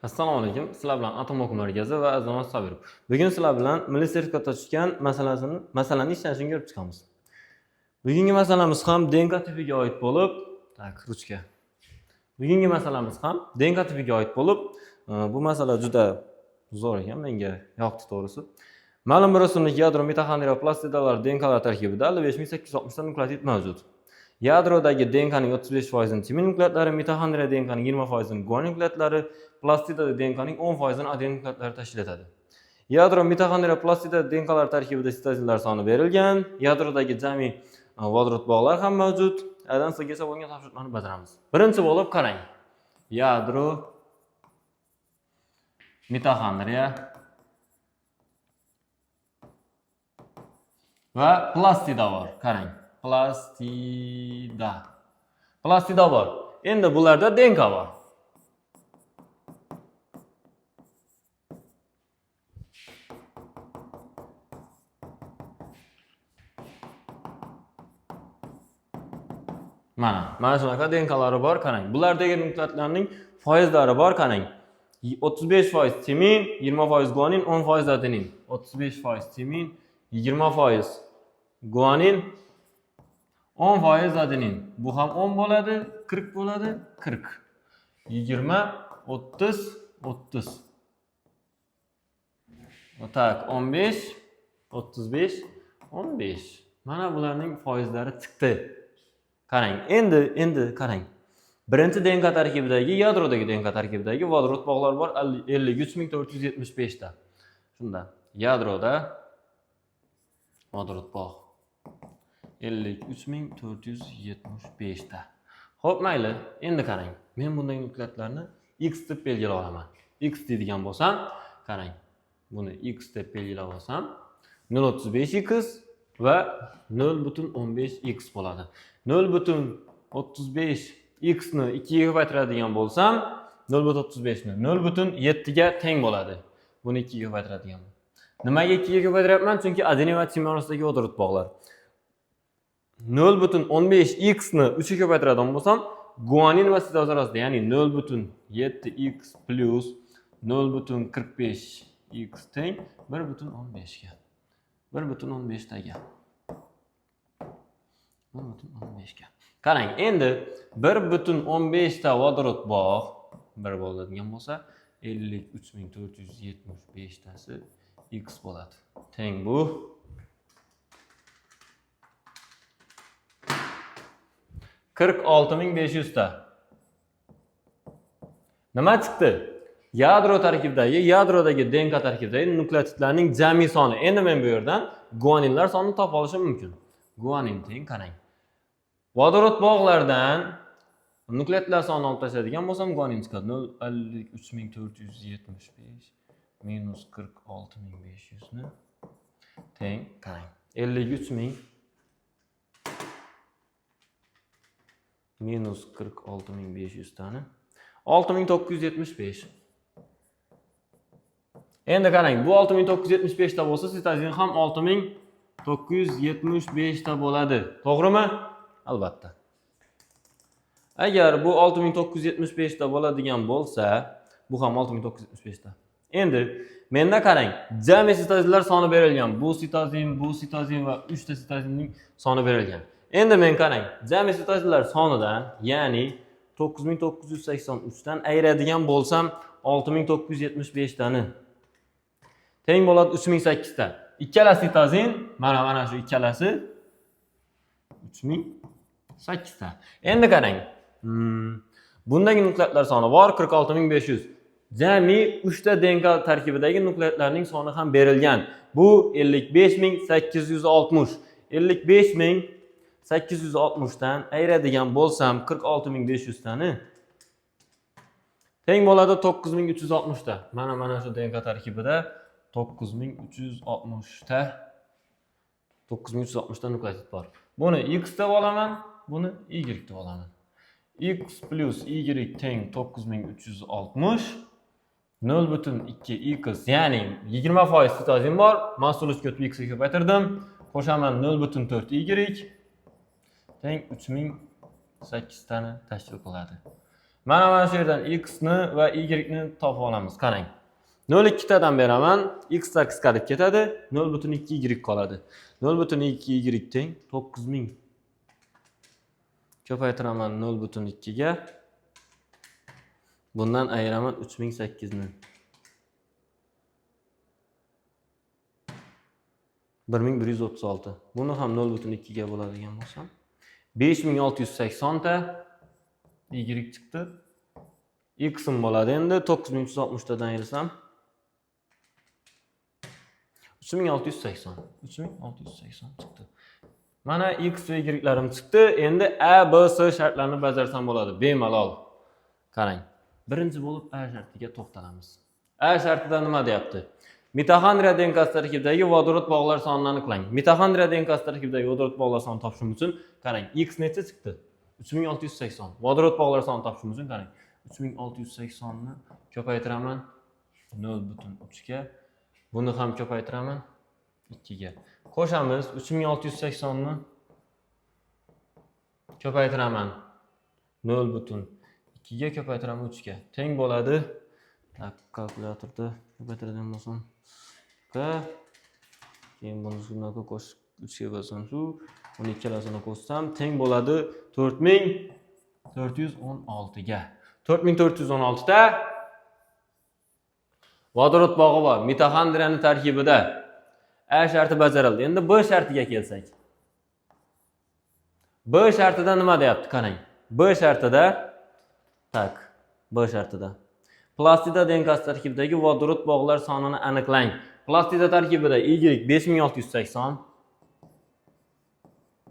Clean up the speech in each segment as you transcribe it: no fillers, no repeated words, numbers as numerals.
Assalomu alaykum. Sizlar bilan Atom o'quv markazi va Azamat Sobirov. Bugun sizlar bilan milliy sertifikatga tushgan masalani ishlanishini ko'rib chiqamiz. Bugungi masalamiz ham DNK tipiga oid bo'lib, ruchka. Bugungi masalamiz ham DNK tipiga oid bo'lib, bu masala juda zo'r ekan, menga yoqdi to'g'risi. Ma'lum bir o'simlik yadro mitoxondriya plastidalar DNKlar tarkibida 55860 ta nukleotid mavjud. Yadrodagi DNKning 35%ni timin nukleotlari, mitoxondriya DNKning 20%ni guanin nukleotlari, plastidada DNKning 10%ni adenin nukleotlari tashkil etadi. Yadro mitoxondriya plastidada DNKlar tarkibida sitozinlar soni berilgan. Yadrodagi jami vodorod bog'lar ham mavjud. Adan sizgacha bo'lgan topshiriqlarni bajaramiz. Birinchi bo'lib qarang. Yadro mitoxondriya va plastida bor. Qarang. Plastida bor. Endi bularda DNK bor. Mana shunaqa DNKlari bor, qarang. Bulardagi nukleotlarning foizlari bor, qarang. 35% timin, 20% guanin, 10% adenin. 35% timin, 20% guanin, 10% adenin. Bu ham 10 bo'ladi, 40 bo'ladi, 40. 20, 30, 30. Tak, 15, 35, 15. Mana bularning foizlari chiqdi. Qarang, endi qarang. Birinchi DNK tarkibidagi, yadrodagi DNK tarkibidagi vodorod bog'lar bor 53475 ta. Shunda yadroda vodorod bog' 53475 ta. Xo'p, mayli. Endi qarang. Men bunday nukleotlarni X deb belgilab olaman. X deydigan bo'lsam, qarang. Buni X deb belgilab olsam, 0.35x va 0.15x bo'ladi. 0.35x ni 2 ga ko'paytiradigan bo'lsam, 0.35 ni 0.7 ga teng bo'ladi. Buni 2 ga ko'paytiradigan. Nimaga 2 ga ko'paytiryapman? Chunki adenin va timin orasidagi vodorod bog'lar. 0.15x ni 3 ga ko'paytiradigan bo'lsam, guanin va sitoz orasida, ya'ni 0.7x plus 0.45x teng 1.15 ga. 1.15 taga. 1.15 ga. Qarang, endi 1.15 ta vodorod bog' 1 bo'ladigan bo'lsa, 53475 tasi x bo'ladi. Teng bu 46500 ta. Nima chiqdi? Yadrodagi DNK tarkibidagi nukleotidlarning jami soni. Endi men bu yerdan guaninlar sonini topib olishim mumkin. Guanin teng, qarang. Vodorod bog'lardan nukleotidlar sonini olib tashlaydigan bo'lsam, guanin chiqadi. 53475 minus 46500 ni teng, qarang. 53000 minus 46500 tani 6975. Endi qarang, bu 6975 ta bo'lsa, sitozin ham 6975 ta bo'ladi. To'g'rimi? Albatta. Agar bu 6975 ta bo'ladigan bo'lsa, bu ham 6975 ta. Endi menda qarang, jami sitozinlar soni berilgan. Bu sitozin va 3 ta sitozinning soni berilgan. Endi men qarang, jami sitozinlar sonidan, ya'ni 9983 dan ayiradigan bo'lsam, 6975 tani teng bo'ladi 3008 ta. Ikkala sitozin, mana shu ikkalasi 3008 ta. Endi qarang. Bundagi nukleotlar soni bor 46500. Jami 3 ta DNK tarkibidagi nukleotlarning soni ham berilgan. Bu 55860. 55860 dan ayiradigan bo'lsam 46500 tani teng bo'ladi 9360 ta. Mana shu DNK tarkibida 9360 ta nukleotid bor. Buni X deb olaman, buni Y deb olaman. X plus Y teng 9360 0.2x, ya'ni 20% sitozin bor. Mas'uliyat ko'p X ga ko'paytirdim. Qo'shaman 0.4Y teng 3008 tani tashkil qiladi. Mana shu yerdan x ni va y ni topib olamiz. Qarang. 0,2 tadan beraman, x lar qisqarib ketadi, 0,2 y qoladi. 0,2 y teng 9000. Ko'paytiraman 0,2 ga. Bundan ayiraman 3008 ni. 1136. Buni ham 0,2 ga bo'ladigan bo'lsam, 5680 ta y chiqdi. X bo'ladi endi 9360 tadan ayirsam 3680. 3680 chiqdi. Mana x va y'larim chiqdi. Endi a, b, c shartlarini bajarsam bo'ladi. Bemalol. Qarang. Birinchi bo'lib a shartiga to'xtalamiz. A shartida nima deyapti? Mitoxondriya DNK'si tarkibidagi vodorod bog'lar sonini aniqlang. Mitoxondriya DNK'si tarkibidagi vodorod bog'lar sonini topishimiz uchun qarang, x necha chiqdi? 3680. Vodorod bog'lar sonini topishimiz uchun qarang. 3680 ni ko'paytiraman 0,3 ga. Buni ham ko'paytiraman 2 ga. Qo'shamiz 3680 ni ko'paytiraman 0,2 ga ko'paytiraman 3 ga. Teng bo'ladi. Tak, kalkulyatorda ko'paytiradigan bo'lsam. Keyin bunisidan qo'shib 3 ga bo'lsam shu 12lasini qo'shsam teng bo'ladi 4416 ga. 4416 ta vodorod bog'i bor. Mitoxondriyaning tarkibida A sharti bajarildi. Endi B shartiga kelsak. B shartida nima deyapti? Qarang. B shartida B shartida plastida DNK'si tarkibidagi vodorod bog'lar sonini aniqlang. Plastida tarkibida Y 5680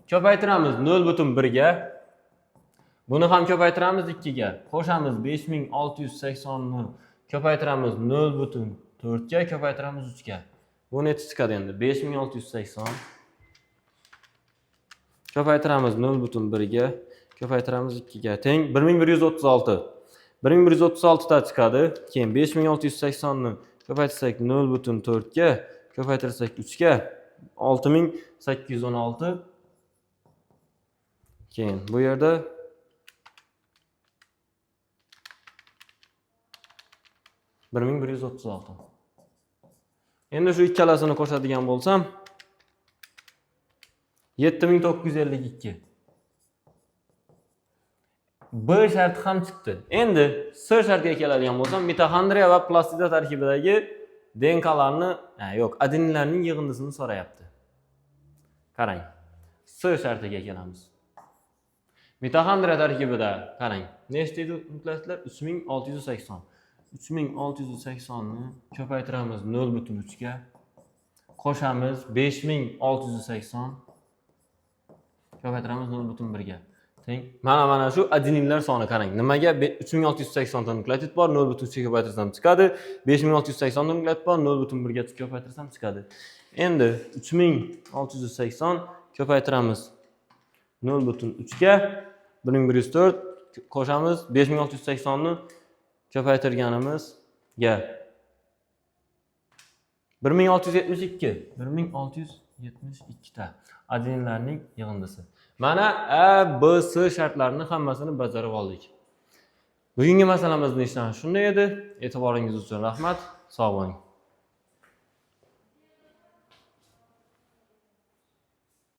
ko'paytiramiz 0,1 ga. Buni ham ko'paytiramiz 2 ga. Qo'shamiz 5680 ni ko'paytiramiz 0,4 ga, ko'paytiramiz 3 ga. Bu necha chiqadi endi? 5680 ko'paytiramiz 0,1 ga, ko'paytiramiz 2 ga teng 1136. 1136 ta chiqadi. Keyin 5680 ni ko'paytirsak 0,4 ga, ko'paytirsak 3 ga 6816. Keyin bu yerda Endi shu ikkalasini qo'shadigan bo'lsam 7952. B sharti ham chiqdi. Endi C shartiga keladigan bo'lsam, mitoxondriya va plastida tarkibidagi DNK'larni, adeninlarning yig'indisini so'rayapti. Qarang. C shartiga kelamiz. Mitoxondriya tarkibida qarang. Nechta edi nukleotidlar? 3680. 3680 ni ko'paytiramiz 0,3 ga. Qo'shamiz 5680. Ko'paytiramiz 0,1 ga. Teng. Mana shu adeninlar soni qarang. Nimaga 3680 ta nukleotid bor, 0,3 ga ko'paytirsam chiqadi. 5680 ta nukleotid bor, 0,1 ga ko'paytirsam chiqadi. Endi 3680 ko'paytiramiz 0,3 ga. 1104 qo'shamiz 5680 ni ko'paytirganimiz ga 1672 ta adeninlarning yig'indisi. Mana A, B, C shartlarini hammasini bajarib oldik. Bugungi masalamizning ishlan shunday edi. E'tiboringiz uchun rahmat. Sog' bo'ling.